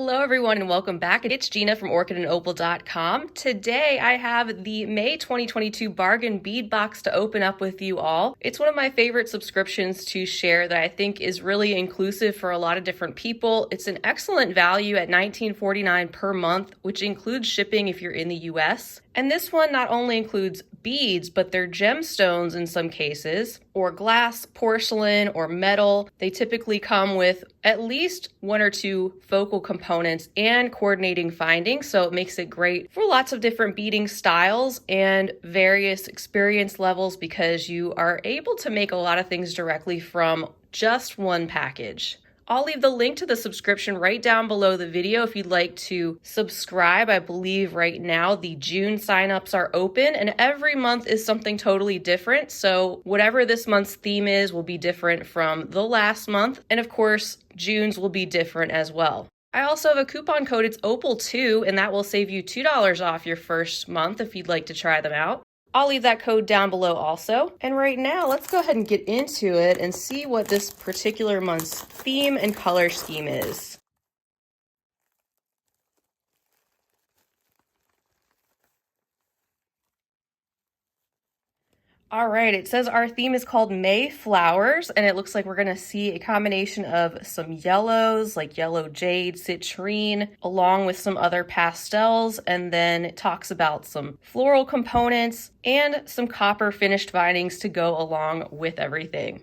Hello everyone and welcome back. It's Gina from orchidandopal.com. Today I have the May 2022 bargain bead box to open up with you all. It's one of my favorite subscriptions to share that I think is really inclusive for a lot of different people. It's an excellent value at $19.49 per month, which includes shipping if you're in the US. And this one not only includes beads, but they're gemstones in some cases, or glass, porcelain, or metal. They typically come with at least one or two focal components and coordinating findings, so it makes it great for lots of different beading styles and various experience levels because you are able to make a lot of things directly from just one package. I'll leave the link to the subscription right down below the video if you'd like to subscribe. I believe right now the June signups are open and every month is something totally different. So whatever this month's theme is will be different from the last month. And of course, June's will be different as well. I also have a coupon code, it's Opal2, and that will save you $2 off your first month if you'd like to try them out. I'll leave that code down below also. And right now, let's go ahead and get into it and see what this particular month's theme and color scheme is. All right, it says our theme is called May Flowers, and it looks like we're gonna see a combination of some yellows, like yellow jade, citrine, along with some other pastels, and then it talks about some floral components and some copper finished bindings to go along with everything.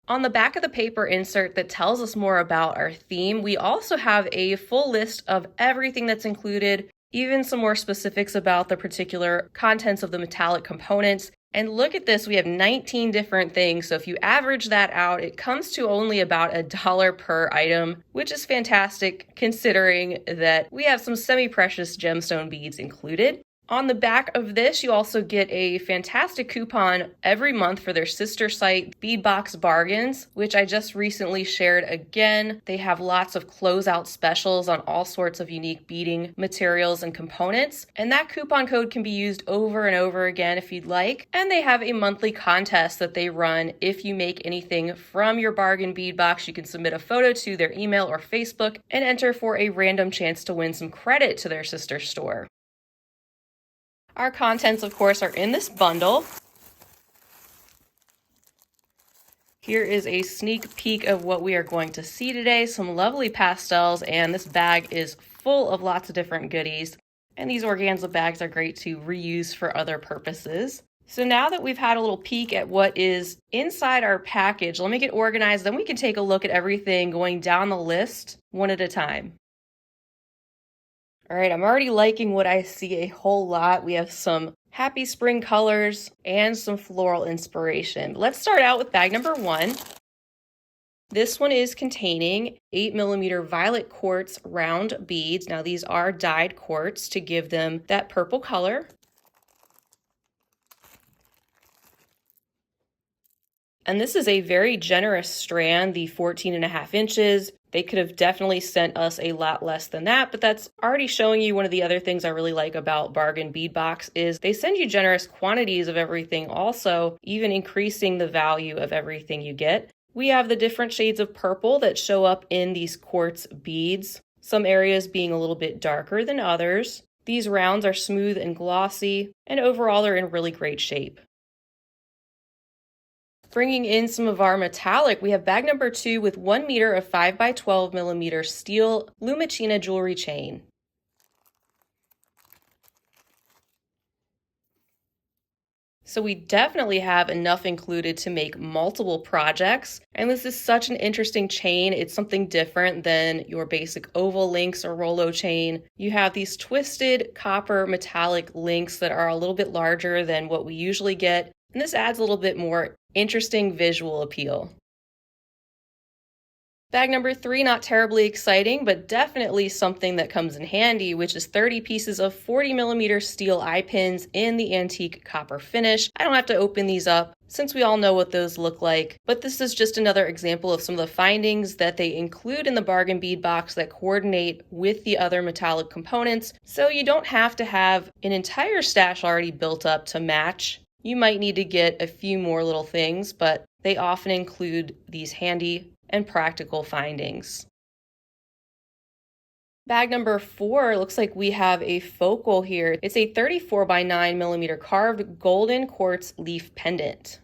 On the back of the paper insert that tells us more about our theme, we also have a full list of everything that's included, even some more specifics about the particular contents of the metallic components. And look at this, we have 19 different things. So if you average that out, it comes to only about $1 per item, which is fantastic considering that we have some semi-precious gemstone beads included. On the back of this, you also get a fantastic coupon every month for their sister site, Beadbox Bargains, which I just recently shared again. They have lots of closeout specials on all sorts of unique beading materials and components. And that coupon code can be used over and over again if you'd like. And they have a monthly contest that they run. If you make anything from your bargain bead box, you can submit a photo to their email or Facebook and enter for a random chance to win some credit to their sister store. Our contents, of course, are in this bundle. Here is a sneak peek of what we are going to see today. Some lovely pastels, and this bag is full of lots of different goodies. And these organza bags are great to reuse for other purposes. So now that we've had a little peek at what is inside our package, let me get organized, then we can take a look at everything going down the list one at a time. All right, I'm already liking what I see a whole lot. We have some happy spring colors and some floral inspiration. Let's start out with bag number 1. This one is containing 8mm violet quartz round beads. Now these are dyed quartz to give them that purple color. And this is a very generous strand, the 14.5 inches. They could have definitely sent us a lot less than that, but that's already showing you one of the other things I really like about Bargain Bead Box is they send you generous quantities of everything also, even increasing the value of everything you get. We have the different shades of purple that show up in these quartz beads, some areas being a little bit darker than others. These rounds are smooth and glossy, and overall they're in really great shape. Bringing in some of our metallic, we have bag number 2 with 1 meter of 5x12mm steel Lumicina jewelry chain. So we definitely have enough included to make multiple projects. And this is such an interesting chain. It's something different than your basic oval links or Rolo chain. You have these twisted copper metallic links that are a little bit larger than what we usually get. And this adds a little bit more interesting visual appeal. Bag number 3, not terribly exciting, but definitely something that comes in handy, which is 30 pieces of 40mm steel eye pins in the antique copper finish. I don't have to open these up since we all know what those look like, but this is just another example of some of the findings that they include in the bargain bead box that coordinate with the other metallic components, so you don't have to have an entire stash already built up to match. You might need to get a few more little things, but they often include these handy and practical findings. Bag number 4, looks like we have a focal here. It's a 34 by 9 millimeter carved golden quartz leaf pendant.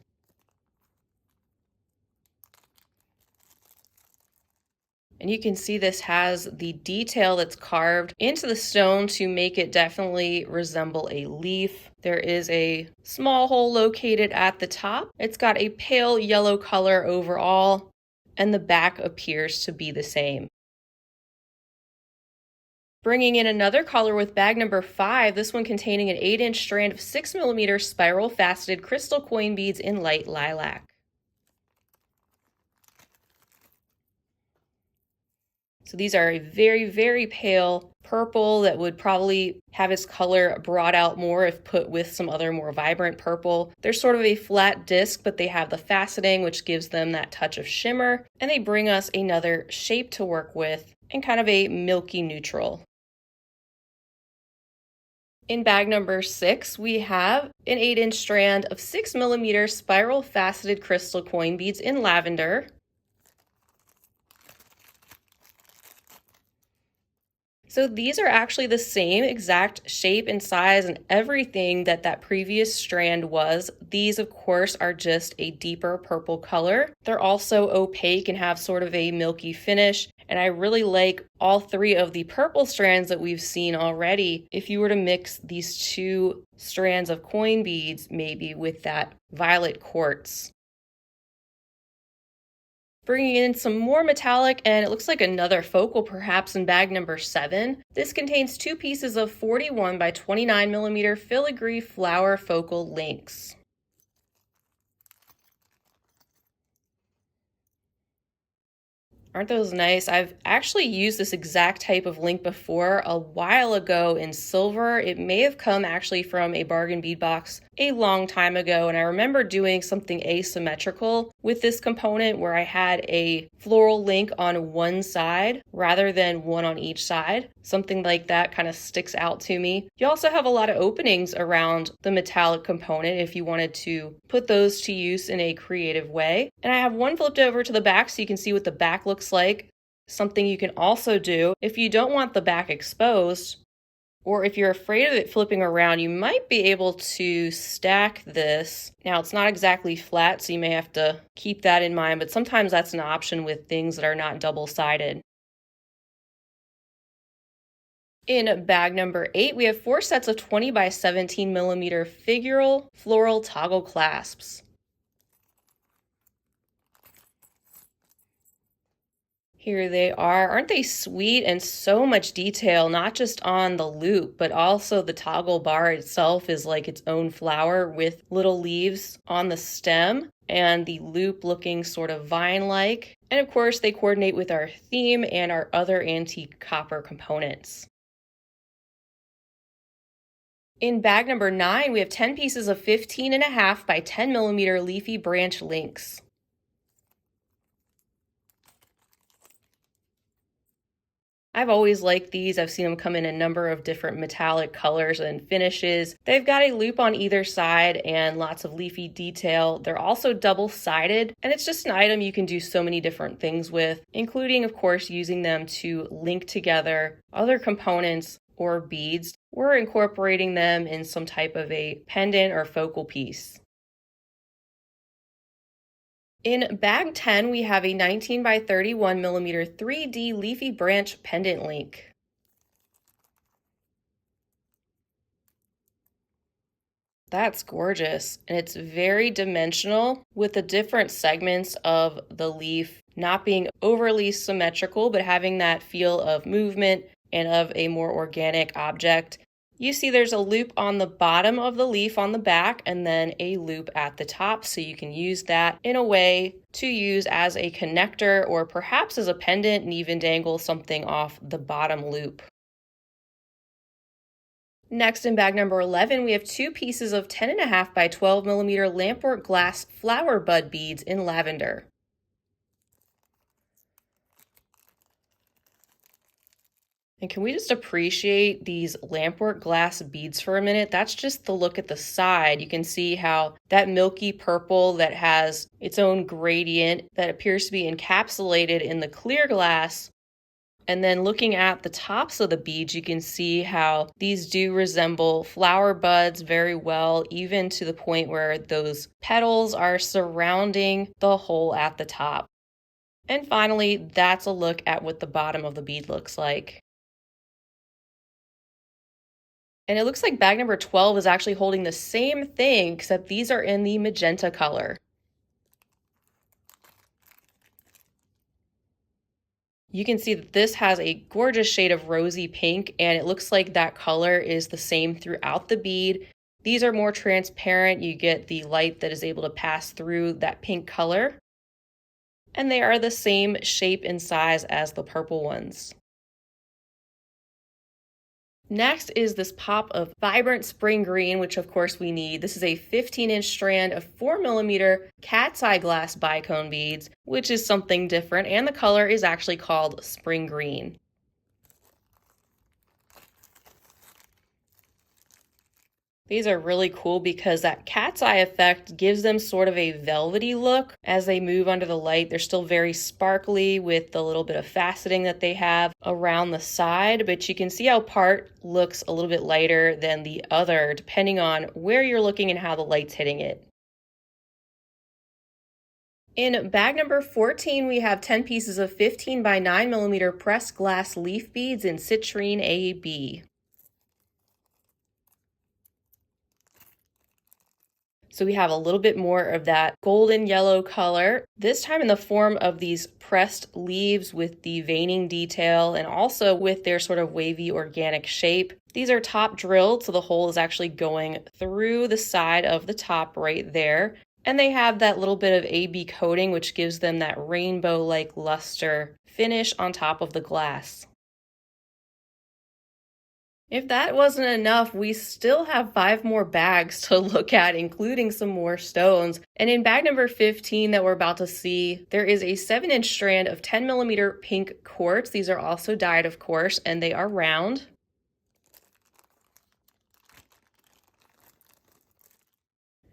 And you can see this has the detail that's carved into the stone to make it definitely resemble a leaf. There is a small hole located at the top. It's got a pale yellow color overall, and the back appears to be the same. Bringing in another color with bag number 5, this one containing an 8-inch strand of 6 millimeter spiral faceted crystal coin beads in light lilac. So these are a very, very pale purple that would probably have its color brought out more if put with some other more vibrant purple. They're sort of a flat disc, but they have the faceting, which gives them that touch of shimmer, and they bring us another shape to work with and kind of a milky neutral. In bag number 6, we have an 8-inch strand of 6 millimeter spiral faceted crystal coin beads in lavender. So these are actually the same exact shape and size and everything that that previous strand was. These, of course, are just a deeper purple color. They're also opaque and have sort of a milky finish. And I really like all 3 of the purple strands that we've seen already. If you were to mix these 2 strands of coin beads, maybe with that violet quartz. Bringing in some more metallic, and it looks like another focal perhaps in bag number 7. This contains 2 pieces of 41 by 29 millimeter filigree flower focal links. Aren't those nice? I've actually used this exact type of link before a while ago in silver. It may have come actually from a bargain bead box a long time ago, and I remember doing something asymmetrical with this component where I had a floral link on one side rather than one on each side. Something like that kind of sticks out to me. You also have a lot of openings around the metallic component if you wanted to put those to use in a creative way. And I have one flipped over to the back so you can see what the back looks like. Something you can also do if you don't want the back exposed, or if you're afraid of it flipping around, you might be able to stack this. Now, it's not exactly flat, so you may have to keep that in mind, but sometimes that's an option with things that are not double-sided. In bag number 8, we have 4 sets of 20 by 17 millimeter figural floral toggle clasps. Here they are. Aren't they sweet? And so much detail, not just on the loop, but also the toggle bar itself is like its own flower with little leaves on the stem and the loop looking sort of vine-like. And of course, they coordinate with our theme and our other antique copper components. In bag number 9, we have 10 pieces of 15.5 by 10 millimeter leafy branch links. I've always liked these. I've seen them come in a number of different metallic colors and finishes. They've got a loop on either side and lots of leafy detail. They're also double-sided, and it's just an item you can do so many different things with, including, of course, using them to link together other components or beads. We're incorporating them in some type of a pendant or focal piece. In bag 10, we have a 19 by 31 millimeter 3D leafy branch pendant link. That's gorgeous, and it's very dimensional with the different segments of the leaf not being overly symmetrical, but having that feel of movement and of a more organic object. You see there's a loop on the bottom of the leaf on the back and then a loop at the top, so you can use that in a way to use as a connector or perhaps as a pendant and even dangle something off the bottom loop. Next, in bag number 11, we have 2 pieces of 10.5 by 12 millimeter lampwork glass flower bud beads in lavender. And can we just appreciate these lampwork glass beads for a minute? That's just the look at the side. You can see how that milky purple that has its own gradient that appears to be encapsulated in the clear glass And then looking at the tops of the beads, you can see how these do resemble flower buds very well, even to the point where those petals are surrounding the hole at the top. And finally, that's a look at what the bottom of the bead looks like. And it looks like bag number 12 is actually holding the same thing, except these are in the magenta color. You can see that this has a gorgeous shade of rosy pink, and it looks like that color is the same throughout the bead. These are more transparent. You get the light that is able to pass through that pink color. And they are the same shape and size as the purple ones. Next is this pop of vibrant spring green, which of course we need. This is a 15-inch strand of 4mm cat's eye glass bicone beads, which is something different, and the color is actually called spring green. These are really cool because that cat's eye effect gives them sort of a velvety look as they move under the light. They're still very sparkly with the little bit of faceting that they have around the side, but you can see how part looks a little bit lighter than the other depending on where you're looking and how the light's hitting it. In bag number 14, we have 10 pieces of 15 by 9mm pressed glass leaf beads in citrine AB. So we have a little bit more of that golden yellow color, this time in the form of these pressed leaves with the veining detail and also with their sort of wavy organic shape. These are top drilled, so the hole is actually going through the side of the top right there. And they have that little bit of AB coating, which gives them that rainbow-like luster finish on top of the glass. If that wasn't enough, we still have 5 more bags to look at, including some more stones. And in bag number 15 that we're about to see, there is a 7-inch strand of 10mm pink quartz. These are also dyed, of course, and they are round.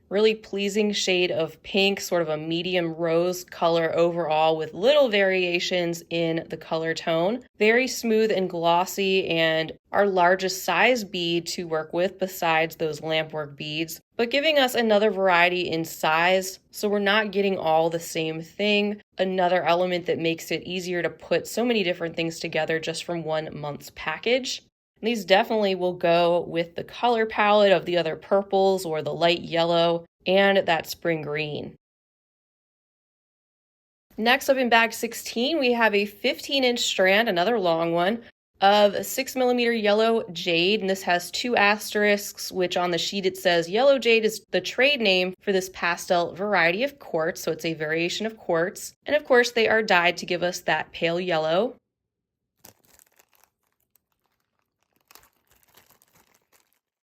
Really pleasing shade of pink, sort of a medium rose color overall with little variations in the color tone. Very smooth and glossy, and our largest size bead to work with besides those lampwork beads, but giving us another variety in size, so we're not getting all the same thing. Another element that makes it easier to put so many different things together just from 1 month's package. These definitely will go with the color palette of the other purples or the light yellow and that spring green. Next up in bag 16, we have a 15-inch strand, another long one, of 6mm yellow jade, and this has 2 asterisks, which on the sheet it says yellow jade is the trade name for this pastel variety of quartz, so it's a variation of quartz. And of course they are dyed to give us that pale yellow.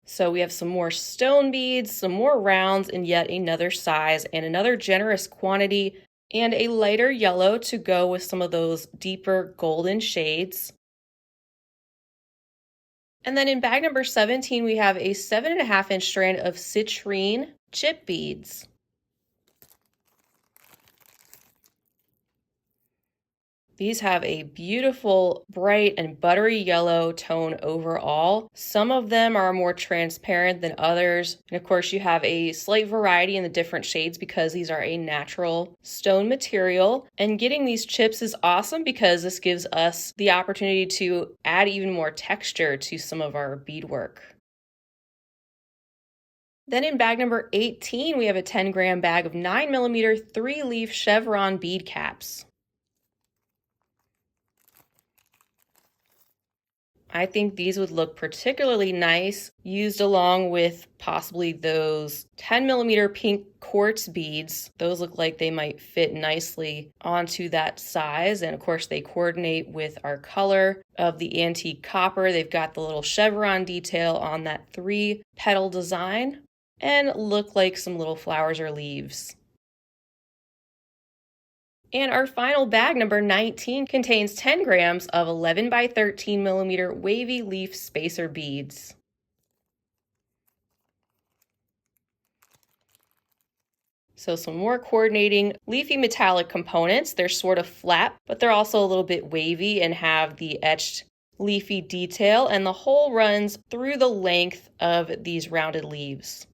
So we have some more stone beads, some more rounds in yet another size and another generous quantity, and a lighter yellow to go with some of those deeper golden shades. And then in bag number 17, we have a 7.5-inch strand of citrine chip beads. These have a beautiful, bright, and buttery yellow tone overall. Some of them are more transparent than others. And of course, you have a slight variety in the different shades because these are a natural stone material. And getting these chips is awesome because this gives us the opportunity to add even more texture to some of our beadwork. Then in bag number 18, we have a 10-gram bag of 9mm 3-leaf chevron bead caps. I think these would look particularly nice used along with possibly those 10mm pink quartz beads. Those look like they might fit nicely onto that size. And of course they coordinate with our color of the antique copper. They've got the little chevron detail on that 3-petal design and look like some little flowers or leaves. And our final bag, number 19, contains 10 grams of 11 by 13mm wavy leaf spacer beads. So some more coordinating leafy metallic components. They're sort of flat, but they're also a little bit wavy and have the etched leafy detail, and the whole runs through the length of these rounded leaves.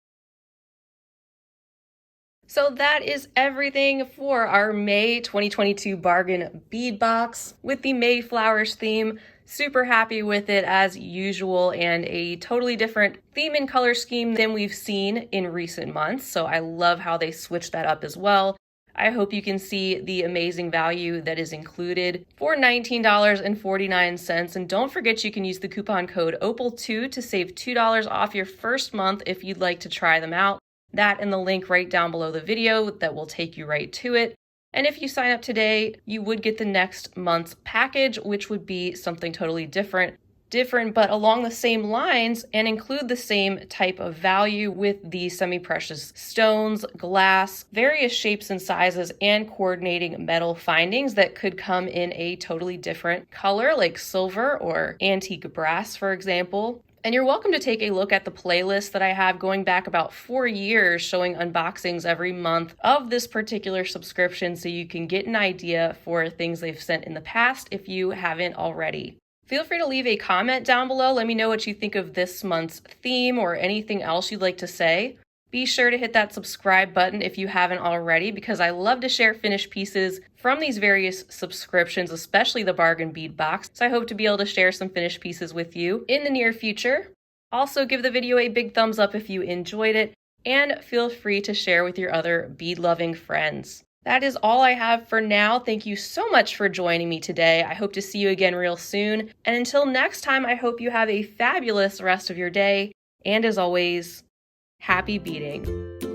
So that is everything for our May 2022 bargain bead box with the May flowers theme. Super happy with it as usual, and a totally different theme and color scheme than we've seen in recent months. So I love how they switched that up as well. I hope you can see the amazing value that is included for $19.49. And don't forget, you can use the coupon code OPAL2 to save $2 off your first month if you'd like to try them out. That and the link right down below the video that will take you right to it. And if you sign up today, you would get the next month's package, which would be something totally different but along the same lines and include the same type of value with the semi-precious stones, glass, various shapes and sizes, and coordinating metal findings that could come in a totally different color like silver or antique brass, for example. And you're welcome to take a look at the playlist that I have going back about 4 years, showing unboxings every month of this particular subscription so you can get an idea for things they've sent in the past if you haven't already. Feel free to leave a comment down below. Let me know what you think of this month's theme or anything else you'd like to say. Be sure to hit that subscribe button if you haven't already, because I love to share finished pieces from these various subscriptions, especially the bargain bead box. So I hope to be able to share some finished pieces with you in the near future. Also, give the video a big thumbs up if you enjoyed it, and feel free to share with your other bead-loving friends. That is all I have for now. Thank you so much for joining me today. I hope to see you again real soon. And until next time, I hope you have a fabulous rest of your day. And as always, happy beading.